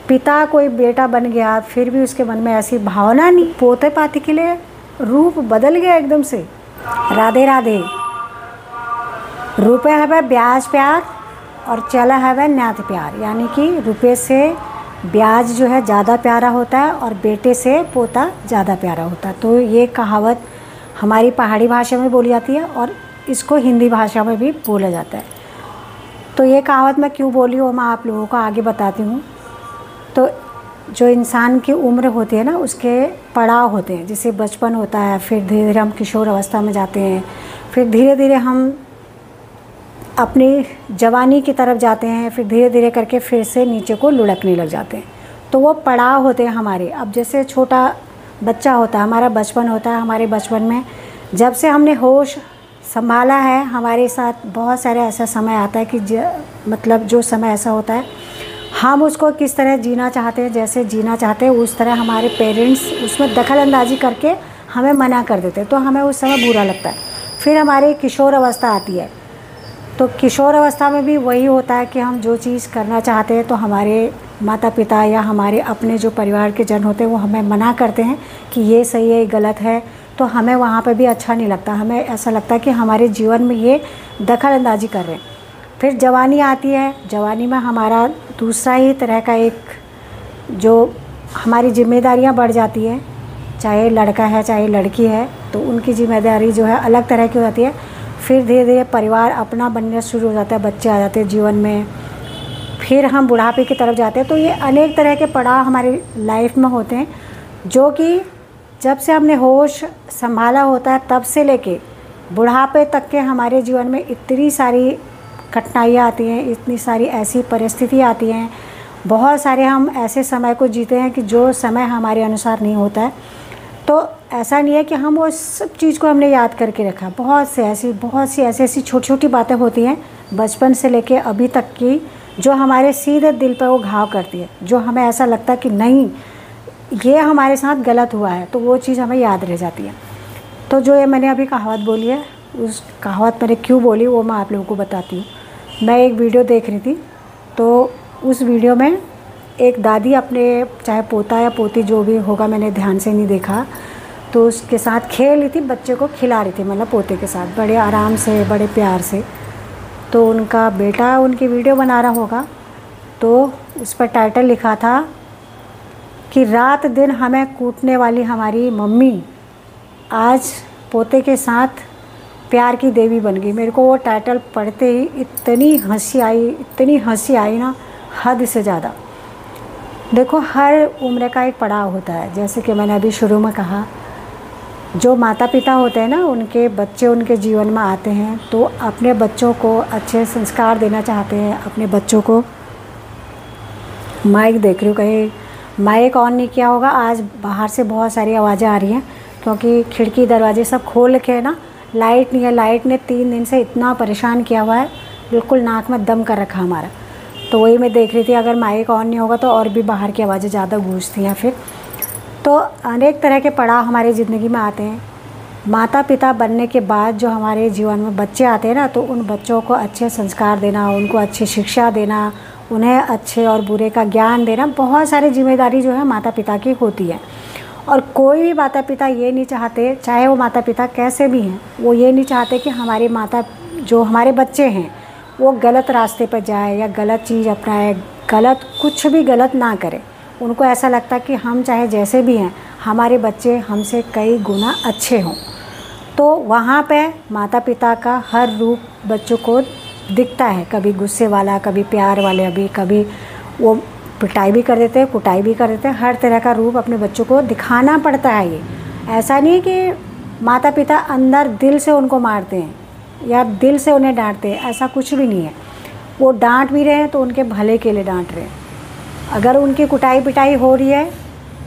पिता कोई बेटा बन गया फिर भी उसके मन में ऐसी भावना नहीं, पोते पाती के लिए रूप बदल गया एकदम से। राधे राधे। रुपये है वह ब्याज प्यार और चला है वह न्यात प्यार, यानी कि रुपये से ब्याज जो है ज़्यादा प्यारा होता है और बेटे से पोता ज़्यादा प्यारा होता है। तो ये कहावत हमारी पहाड़ी भाषा में बोली जाती है और इसको हिंदी भाषा में भी बोला जाता है। तो ये कहावत मैं क्यों बोली वो मैं आप लोगों को आगे बताती हूँ। तो जो इंसान की उम्र होती है ना, उसके पड़ाव होते हैं, जैसे बचपन होता है, फिर धीरे धीरे हम किशोर अवस्था में जाते हैं, फिर धीरे धीरे हम अपनी जवानी की तरफ जाते हैं, फिर धीरे धीरे करके फिर से नीचे को लुढ़कने लग जाते हैं। तो वो पड़ाव होते हैं हमारे। अब जैसे छोटा बच्चा होता है, हमारा बचपन होता है, हमारे बचपन में जब से हमने होश संभाला है, हमारे साथ बहुत सारे ऐसा समय आता है कि मतलब जो समय ऐसा होता है हम उसको किस तरह जीना चाहते हैं, जैसे जीना चाहते हैं उस तरह हमारे पेरेंट्स उसमें दखल अंदाजी करके हमें मना कर देते हैं, तो हमें उस समय बुरा लगता है। फिर हमारी किशोर अवस्था आती है, तो किशोर अवस्था में भी वही होता है कि हम जो चीज़ करना चाहते हैं तो हमारे माता पिता या हमारे अपने जो परिवार के जन होते हैं वो हमें मना करते हैं कि ये सही है, ये गलत है, तो हमें वहाँ पे भी अच्छा नहीं लगता। हमें ऐसा लगता है कि हमारे जीवन में ये दखल अंदाजी कर रहे हैं। फिर जवानी आती है, जवानी में हमारा दूसरा ही तरह का एक जो हमारी जिम्मेदारियाँ बढ़ जाती है, चाहे लड़का है चाहे लड़की है, तो उनकी जिम्मेदारी जो है अलग तरह की हो जाती है। फिर धीरे धीरे परिवार अपना बनना शुरू हो जाता है, बच्चे आ जाते हैं जीवन में, फिर हम बुढ़ापे की तरफ जाते हैं। तो ये अनेक तरह के पड़ाव हमारी लाइफ में होते हैं, जो कि जब से हमने होश संभाला होता है तब से लेके बुढ़ापे तक के हमारे जीवन में इतनी सारी कठिनाइयाँ आती हैं, इतनी सारी ऐसी परिस्थितियाँ आती हैं, बहुत सारे हम ऐसे समय को जीते हैं कि जो समय हमारे अनुसार नहीं होता है। तो ऐसा नहीं है कि हम वो सब चीज़ को हमने याद करके रखा, बहुत सी ऐसी छोटी छोटी बातें होती हैं बचपन से लेके अभी तक की, जो हमारे सीधे दिल पर वो घाव करती है, जो हमें ऐसा लगता है कि नहीं ये हमारे साथ गलत हुआ है, तो वो चीज़ हमें याद रह जाती है। तो जो ये मैंने अभी कहावत बोली है, उस कहावत मैंने क्यों बोली वो मैं आप लोगों को बताती हूँ। मैं एक वीडियो देख रही थी, तो उस वीडियो में एक दादी अपने चाहे पोता या पोती जो भी होगा, मैंने ध्यान से नहीं देखा, तो उसके साथ खेल रही थी, बच्चे को खिला रही थी, मतलब पोते के साथ बड़े आराम से बड़े प्यार से। तो उनका बेटा उनकी वीडियो बना रहा होगा, तो उस पर टाइटल लिखा था कि रात दिन हमें कूटने वाली हमारी मम्मी आज पोते के साथ प्यार की देवी बन गई। मेरे को वो टाइटल पढ़ते ही इतनी हंसी आई ना, हद से ज़्यादा। देखो हर उम्र का एक पड़ाव होता है, जैसे कि मैंने अभी शुरू में कहा, जो माता पिता होते हैं ना, उनके बच्चे उनके जीवन में आते हैं तो अपने बच्चों को अच्छे संस्कार देना चाहते हैं। अपने बच्चों को माइक देख रही हूँ, कहीं माइक ऑन नहीं किया होगा, आज बाहर से बहुत सारी आवाज़ें आ रही हैं क्योंकि खिड़की दरवाजे सब खोल के ना, लाइट नहीं है। लाइट ने 3 दिन से इतना परेशान किया हुआ है, बिल्कुल नाक में दम कर रखा हमारा। तो वही मैं देख रही थी, अगर माइक ऑन नहीं होगा तो और भी बाहर की आवाज़ें ज़्यादा गूंजती हैं। फिर तो अनेक तरह के पड़ाव हमारी ज़िंदगी में आते हैं। माता पिता बनने के बाद जो हमारे जीवन में बच्चे आते हैं ना, तो उन बच्चों को अच्छे संस्कार देना, उनको अच्छी शिक्षा देना, उन्हें अच्छे और बुरे का ज्ञान देना, बहुत सारी जिम्मेदारी जो है माता पिता की होती है। और कोई भी माता पिता ये नहीं चाहते, चाहे वो माता पिता कैसे भी हैं, वो ये नहीं चाहते कि हमारे जो हमारे बच्चे हैं वो गलत रास्ते पर जाए या गलत चीज़ अपनाए, कुछ भी गलत ना करें। उनको ऐसा लगता है कि हम चाहे जैसे भी हैं, हमारे बच्चे हमसे कई गुना अच्छे हों। तो वहाँ पे माता पिता का हर रूप बच्चों को दिखता है, कभी गुस्से वाला, कभी प्यार वाले, कभी वो पिटाई भी कर देते हैं, कुटाई भी कर देते हैं। हर तरह का रूप अपने बच्चों को दिखाना पड़ता है। ये ऐसा नहीं है कि माता पिता अंदर दिल से उनको मारते हैं या दिल से उन्हें डांटते हैं, ऐसा कुछ भी नहीं है। वो डांट भी रहे हैं तो उनके भले के लिए डांट रहे हैं। अगर उनकी कुटाई पिटाई हो रही है,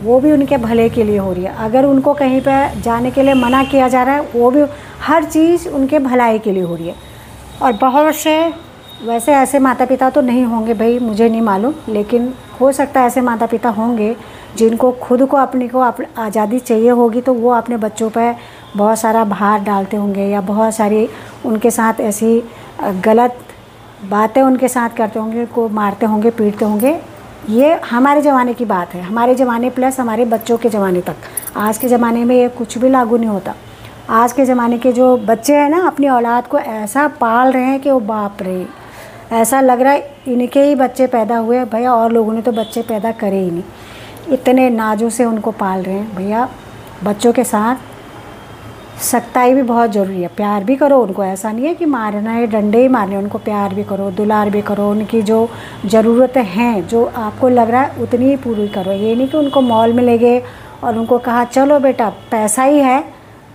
वो भी उनके भले के लिए हो रही है। अगर उनको कहीं पर जाने के लिए मना किया जा रहा है, वो भी हर चीज़ उनके भलाई के लिए हो रही है। और बहुत से वैसे ऐसे माता पिता तो नहीं होंगे भाई, मुझे नहीं मालूम, लेकिन हो सकता है ऐसे माता पिता होंगे जिनको खुद को अपनी को आज़ादी चाहिए होगी, तो वो अपने बच्चों पर बहुत सारा भार डालते होंगे या बहुत सारी उनके साथ ऐसी गलत बातें उनके साथ करते होंगे, को मारते होंगे, पीटते होंगे, ये हमारे ज़माने की बात है, हमारे ज़माने प्लस हमारे बच्चों के ज़माने तक। आज के ज़माने में ये कुछ भी लागू नहीं होता। आज के ज़माने के जो बच्चे हैं ना, अपनी औलाद को ऐसा पाल रहे हैं कि वो बाप रे, ऐसा लग रहा है इनके ही बच्चे पैदा हुए भैया, और लोगों ने तो बच्चे पैदा करे ही नहीं। इतने नाजों से उनको पाल रहे हैं भैया। बच्चों के साथ सख्ताई भी बहुत ज़रूरी है, प्यार भी करो उनको। ऐसा नहीं है कि मारना है, डंडे ही मारने, उनको प्यार भी करो, दुलार भी करो। उनकी जो ज़रूरतें हैं, जो आपको लग रहा है उतनी ही पूरी करो। ये नहीं कि उनको मॉल में ले गए और उनको कहा चलो बेटा पैसा ही है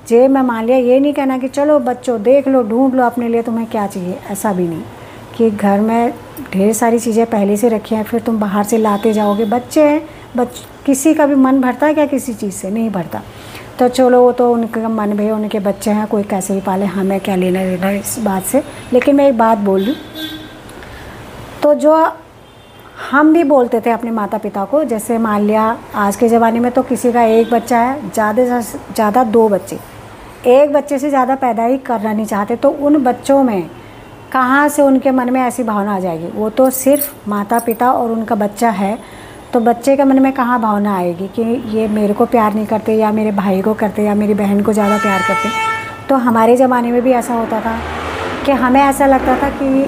जेब में, मान लिया। ये नहीं कहना कि चलो बच्चों देख लो, ढूंढ लो अपने लिए तुम्हें क्या चाहिए। ऐसा भी नहीं कि घर में ढेर सारी चीज़ें पहले से रखी हैं, फिर तुम बाहर से लाते जाओगे। बच्चे हैं, किसी का भी मन भरता है क्या? किसी चीज़ से नहीं भरता। तो चलो वो तो उनका मन भी, उनके बच्चे हैं, कोई कैसे भी पाले, हमें क्या लेना देना इस बात से। लेकिन मैं एक बात बोल रही, तो जो हम भी बोलते थे अपने माता पिता को, जैसे मान लिया आज के ज़माने में तो किसी का एक बच्चा है, ज़्यादा से ज़्यादा 2 बच्चे, एक बच्चे से ज़्यादा पैदा ही करना नहीं चाहते। तो उन बच्चों में कहाँ से उनके मन में ऐसी भावना आ जाएगी? वो तो सिर्फ माता पिता और उनका बच्चा है, तो बच्चे के मन में कहाँ भावना आएगी कि ये मेरे को प्यार नहीं करते, या मेरे भाई को करते, या मेरी बहन को ज़्यादा प्यार करते। तो हमारे ज़माने में भी ऐसा होता था कि हमें ऐसा लगता था कि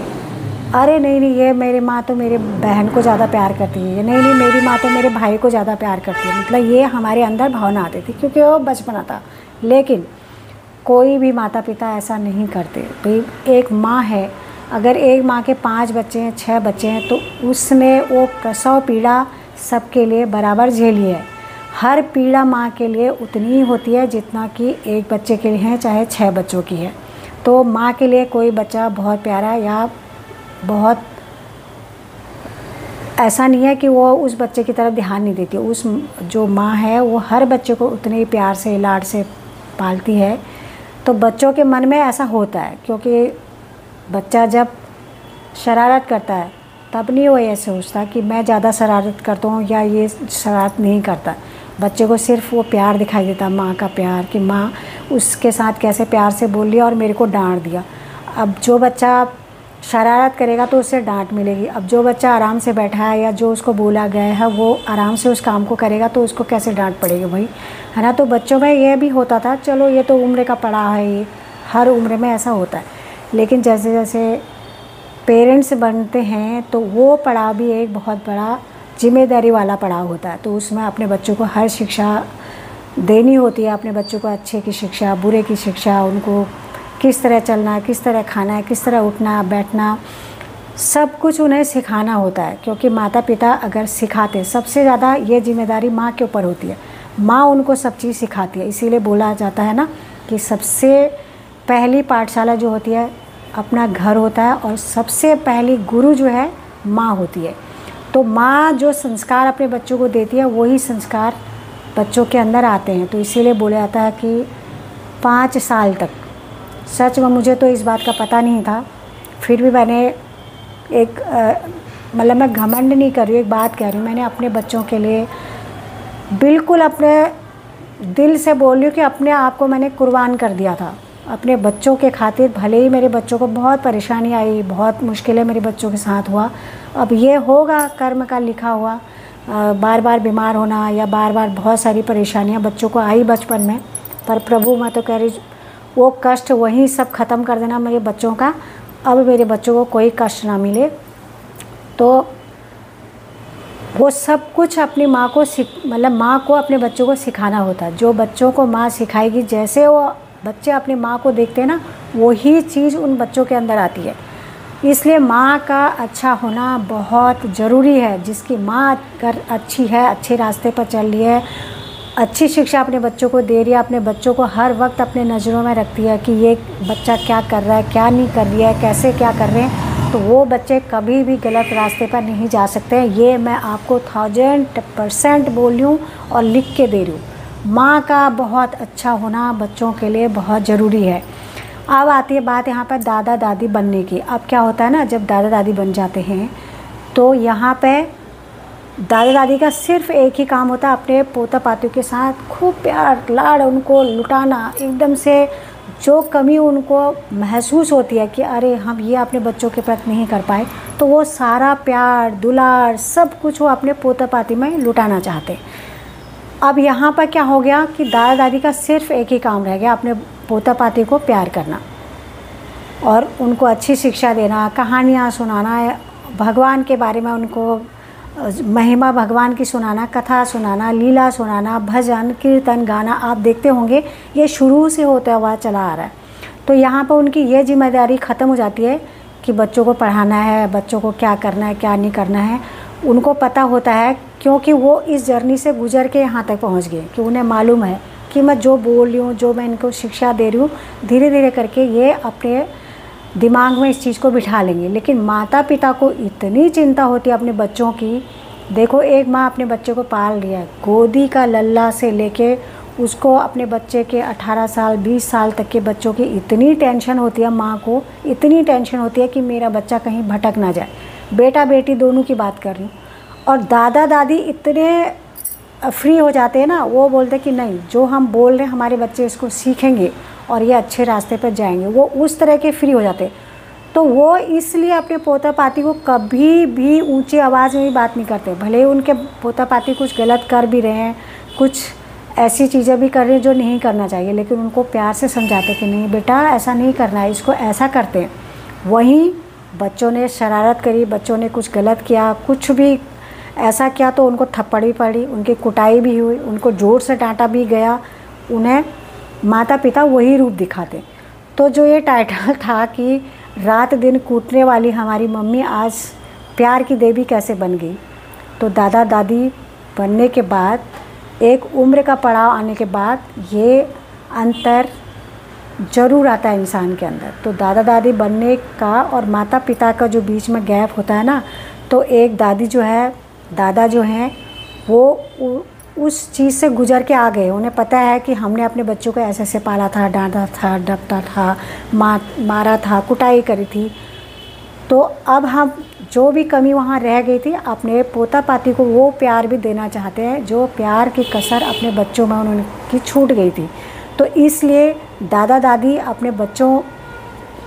अरे नहीं नहीं, ये मेरी माँ तो मेरे बहन को ज़्यादा प्यार करती है, नहीं नहीं मेरी माँ तो मेरे भाई को ज़्यादा प्यार करती है। मतलब ये हमारे अंदर भावना आती थी, क्योंकि वो बचपना था। लेकिन कोई भी माता पिता ऐसा नहीं करते। भाई एक माँ है, अगर एक माँ के 5 बच्चे हैं, 6 बच्चे हैं, तो उसने वो प्रसव पीड़ा सबके लिए बराबर झेली है। हर पीड़ा माँ के लिए उतनी ही होती है जितना कि एक बच्चे के लिए है, चाहे 6 बच्चों की है। तो माँ के लिए कोई बच्चा बहुत प्यारा, या बहुत ऐसा नहीं है कि वो उस बच्चे की तरफ ध्यान नहीं देती। उस जो माँ है वो हर बच्चे को उतने ही प्यार से, लाड से पालती है। तो बच्चों के मन में ऐसा होता है, क्योंकि बच्चा जब शरारत करता है तब नहीं वो ये सोचता कि मैं ज़्यादा शरारत करता हूँ या ये शरारत नहीं करता। बच्चे को सिर्फ वो प्यार दिखाई देता, माँ का प्यार, कि माँ उसके साथ कैसे प्यार से बोल लिया और मेरे को डांट दिया। अब जो बच्चा शरारत करेगा तो उससे डांट मिलेगी। अब जो बच्चा आराम से बैठा है या जो उसको बोला गया है वो आराम से उस काम को करेगा तो उसको कैसे डांट पड़ेगी भाई, है ना। तो बच्चों में ये भी होता था, चलो ये तो उम्र का पड़ाव है, ये हर उम्र में ऐसा होता है। लेकिन जैसे जैसे पेरेंट्स बनते हैं तो वो पड़ाव भी एक बहुत बड़ा जिम्मेदारी वाला पड़ाव होता है। तो उसमें अपने बच्चों को हर शिक्षा देनी होती है, अपने बच्चों को अच्छे की शिक्षा, बुरे की शिक्षा, उनको किस तरह चलना है, किस तरह खाना है, किस तरह उठना बैठना, सब कुछ उन्हें सिखाना होता है। क्योंकि माता पिता अगर सिखाते, सबसे ज़्यादा ये जिम्मेदारी माँ के ऊपर होती है। माँ उनको सब चीज़ सिखाती है। इसीलिए बोला जाता है ना कि सबसे पहली पाठशाला जो होती है अपना घर होता है, और सबसे पहली गुरु जो है माँ होती है। तो माँ जो संस्कार अपने बच्चों को देती है वही संस्कार बच्चों के अंदर आते हैं। तो इसीलिए बोला जाता है कि 5 साल तक, सच में मुझे तो इस बात का पता नहीं था, फिर भी मैंने एक मतलब मैं घमंड नहीं कर रही हूँ, एक बात कह रही हूँ, मैंने अपने बच्चों के लिए बिल्कुल अपने दिल से बोल रही हूँ कि अपने आप को मैंने कुर्बान कर दिया था अपने बच्चों के खातिर। भले ही मेरे बच्चों को बहुत परेशानी आई, बहुत मुश्किलें मेरे बच्चों के साथ हुआ। अब ये होगा कर्म का लिखा हुआ, बार बार बीमार होना या बार बार बहुत सारी परेशानियां बच्चों को आई बचपन में। पर प्रभु मैं तो कह रही, वो कष्ट वहीं सब ख़त्म कर देना मेरे बच्चों का। अब मेरे बच्चों को कोई कष्ट ना मिले। तो वो सब कुछ अपनी माँ को मतलब माँ को अपने बच्चों को सिखाना होता है। जो बच्चों को माँ सिखाएगी, जैसे वो बच्चे अपनी माँ को देखते हैं ना, वही चीज़ उन बच्चों के अंदर आती है। इसलिए माँ का अच्छा होना बहुत ज़रूरी है। जिसकी माँ अगर अच्छी है, अच्छे रास्ते पर चल रही है, अच्छी शिक्षा अपने बच्चों को दे रही है, अपने बच्चों को हर वक्त अपने नज़रों में रखती है कि ये बच्चा क्या कर रहा है, क्या नहीं कर रही है, कैसे क्या कर रहे हैं, तो वो बच्चे कभी भी गलत रास्ते पर नहीं जा सकते हैं। ये मैं आपको 1000% बोल रही हूँ और लिख के दे रही हूँ। माँ का बहुत अच्छा होना बच्चों के लिए बहुत ज़रूरी है। अब आती है बात यहाँ पर दादा दादी बनने की। अब क्या होता है ना, जब दादा दादी बन जाते हैं तो यहाँ पे दादा दादी का सिर्फ एक ही काम होता है, अपने पोता पातियों के साथ खूब प्यार लाड़ उनको लुटाना, एकदम से जो कमी उनको महसूस होती है कि अरे हम ये अपने बच्चों के प्रति नहीं कर पाए, तो वो सारा प्यार दुलार सब कुछ वो अपने पोता पाती में लुटाना चाहते। अब यहाँ पर क्या हो गया कि दादा दादी का सिर्फ एक ही काम रह गया, अपने पोता पाती को प्यार करना और उनको अच्छी शिक्षा देना, कहानियाँ सुनाना, भगवान के बारे में उनको महिमा भगवान की सुनाना, कथा सुनाना, लीला सुनाना, भजन कीर्तन गाना। आप देखते होंगे ये शुरू से होता हुआ चला आ रहा है। तो यहाँ पर उनकी ये जिम्मेदारी ख़त्म हो जाती है कि बच्चों को पढ़ाना है, बच्चों को क्या करना है क्या नहीं करना है। उनको पता होता है क्योंकि वो इस जर्नी से गुजर के यहाँ तक पहुँच गए कि उन्हें मालूम है कि मैं जो बोल रही हूँ, जो मैं इनको शिक्षा दे रही हूँ, धीरे धीरे करके ये अपने दिमाग में इस चीज़ को बिठा लेंगे। लेकिन माता पिता को इतनी चिंता होती है अपने बच्चों की। देखो, एक माँ अपने बच्चे को पाल रही है, गोदी का लल्ला से लेके उसको अपने बच्चे के 18 साल 20 साल तक के बच्चों की इतनी टेंशन होती है, माँ को इतनी टेंशन होती है कि मेरा बच्चा कहीं भटक ना जाए। बेटा बेटी दोनों की बात कर रही हूँ। और दादा दादी इतने फ्री हो जाते हैं ना, वो बोलते कि नहीं, जो हम बोल रहे हैं हमारे बच्चे इसको सीखेंगे और ये अच्छे रास्ते पर जाएंगे। वो उस तरह के फ्री हो जाते। तो वो इसलिए अपने पोता पाती को कभी भी ऊंची आवाज़ में भी बात नहीं करते। भले ही उनके पोता पाती कुछ गलत कर भी रहे हैं, कुछ ऐसी चीज़ें भी कर रहे हैं जो नहीं करना चाहिए, लेकिन उनको प्यार से समझाते कि नहीं बेटा ऐसा नहीं करना है, इसको ऐसा करते हैं। वहीं बच्चों ने शरारत करी, बच्चों ने कुछ गलत किया, कुछ भी ऐसा किया तो उनको थप्पड़ भी पड़ी, उनकी कुटाई भी हुई, उनको जोर से डांटा भी गया। उन्हें माता पिता वही रूप दिखाते। तो जो ये टाइटल था कि रात दिन कूटने वाली हमारी मम्मी आज प्यार की देवी कैसे बन गई, तो दादा दादी बनने के बाद, एक उम्र का पड़ाव आने के बाद ये अंतर ज़रूर आता है इंसान के अंदर। तो दादा दादी बनने का और माता पिता का जो बीच में गैप होता है ना, तो एक दादी जो है, दादा जो हैं, वो उस चीज़ से गुजर के आ गए। उन्हें पता है कि हमने अपने बच्चों को ऐसे ऐसे पाला था, डांटा था, डपटा था, मारा था, कुटाई करी थी। तो अब हम जो भी कमी वहाँ रह गई थी, अपने पोता पाती को वो प्यार भी देना चाहते हैं जो प्यार की कसर अपने बच्चों में उनकी छूट गई थी। तो इसलिए दादा दादी अपने बच्चों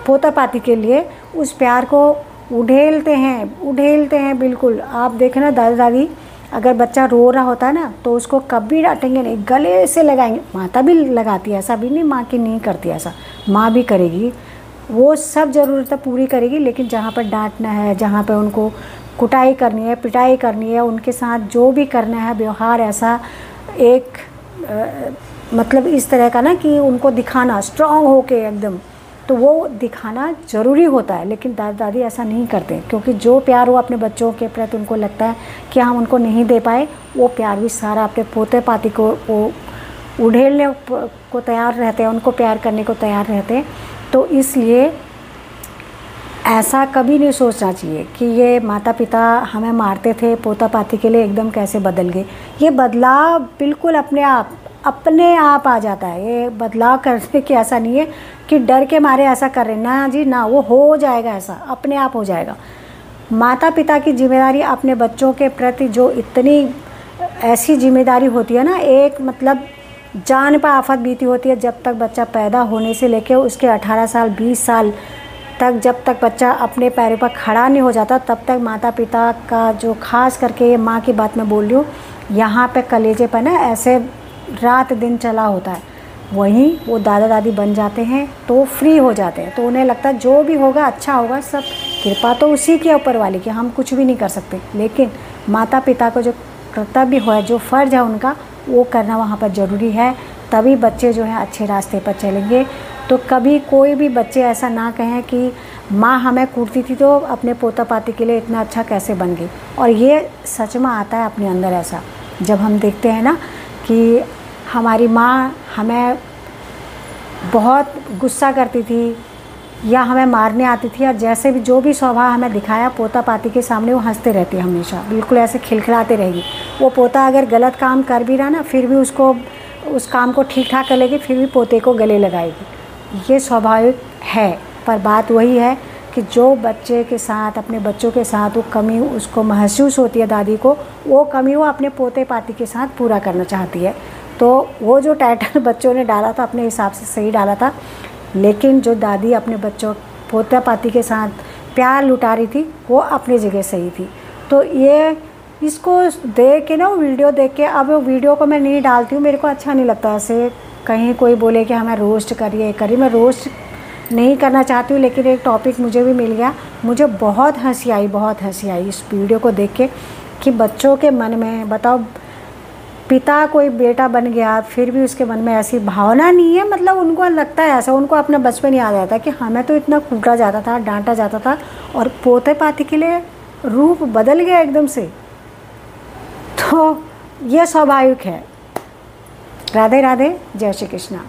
पोता पाती के लिए उस प्यार को उड़ेलते हैं बिल्कुल। आप देखें ना, दादा दादी अगर बच्चा रो रहा होता है ना, तो उसको कभी डांटेंगे नहीं, गले से लगाएंगे। माता भी लगाती है, ऐसा भी नहीं माँ की नहीं करती, ऐसा माँ भी करेगी, वो सब ज़रूरतें पूरी करेगी। लेकिन जहाँ पर डांटना है, जहाँ पर उनको कुटाई करनी है, पिटाई करनी है, उनके साथ जो भी करना है व्यवहार ऐसा एक मतलब इस तरह का ना कि उनको दिखाना स्ट्रांग होके एकदम, तो वो दिखाना ज़रूरी होता है। लेकिन दादा दादी ऐसा नहीं करते, क्योंकि जो प्यार वो अपने बच्चों के प्रति उनको लगता है कि हम उनको नहीं दे पाए, वो प्यार भी सारा अपने पोते पाती को वो उड़ेलने को तैयार रहते हैं, उनको प्यार करने को तैयार रहते हैं। तो इसलिए ऐसा कभी नहीं सोचना चाहिए कि ये माता पिता हमें मारते थे, पोता पाती के लिए एकदम कैसे बदल गए। ये बदलाव बिल्कुल अपने आप आ जाता है। ये बदलाव करने की ऐसा नहीं है कि डर के मारे ऐसा कर रहे, ना जी ना, वो हो जाएगा, ऐसा अपने आप हो जाएगा। माता पिता की जिम्मेदारी अपने बच्चों के प्रति जो इतनी ऐसी जिम्मेदारी होती है ना, एक मतलब जान पर आफत बीती होती है। जब तक बच्चा पैदा होने से लेकर उसके 18 साल 20 साल तक, जब तक बच्चा अपने पैरों पर खड़ा नहीं हो जाता, तब तक माता पिता का जो खास करके ये माँ की बात मैं बोल रही हूँ, यहाँ पे कलेजे पर ना ऐसे रात दिन चला होता है। वहीं वो दादा दादी बन जाते हैं तो फ्री हो जाते हैं। तो उन्हें लगता है जो भी होगा अच्छा होगा, सब कृपा तो उसी की ऊपर वाली की, हम कुछ भी नहीं कर सकते। लेकिन माता पिता को जो कर्तव्य है, जो फ़र्ज़ है उनका, वो करना वहाँ पर ज़रूरी है। तभी बच्चे जो हैं अच्छे रास्ते पर चलेंगे। तो कभी कोई भी बच्चे ऐसा ना कहें कि माँ हमें कूटती थी तो अपने पोता पाती के लिए इतना अच्छा कैसे बन गई। और ये सच में आता है अपने अंदर ऐसा, जब हम देखते हैं ना कि हमारी माँ हमें बहुत गुस्सा करती थी या हमें मारने आती थी, और जैसे भी जो भी स्वभाव हमें दिखाया, पोता पाती के सामने वो हंसते रहती है हमेशा, बिल्कुल ऐसे खिलखिलाते रहेगी। वो पोता अगर गलत काम कर भी रहा ना, फिर भी उसको उस काम को ठीक ठाक कर लेगी, फिर भी पोते को गले लगाएगी। ये स्वाभाविक है। पर बात वही है कि जो बच्चे के साथ, अपने बच्चों के साथ वो कमी उसको महसूस होती है दादी को, वो कमी वो अपने पोते पाती के साथ पूरा करना चाहती है। तो वो जो टाइटल बच्चों ने डाला था अपने हिसाब से सही डाला था लेकिन जो दादी अपने बच्चों पोता पाती के साथ प्यार लुटा रही थी वो अपनी जगह सही थी। तो ये इसको देख के ना, वो वीडियो देख के, अब वो वीडियो को मैं नहीं डालती हूँ, मेरे को अच्छा नहीं लगता ऐसे कहीं कोई बोले कि हमें रोस्ट करिए। मैं रोस्ट नहीं करना चाहती हूँ, लेकिन एक टॉपिक मुझे भी मिल गया। मुझे बहुत हंसी आई इस वीडियो को देख के कि बच्चों के मन में, बताओ, पिता कोई बेटा बन गया फिर भी उसके मन में ऐसी भावना नहीं है। मतलब उनको लगता है ऐसा, उनको अपना बचपन याद आता है कि हमें तो इतना कूटा जाता था, डांटा जाता था, और पोते पाती के लिए रूप बदल गया एकदम से। तो ये स्वाभाविक है। राधे राधे, जय श्री कृष्णा।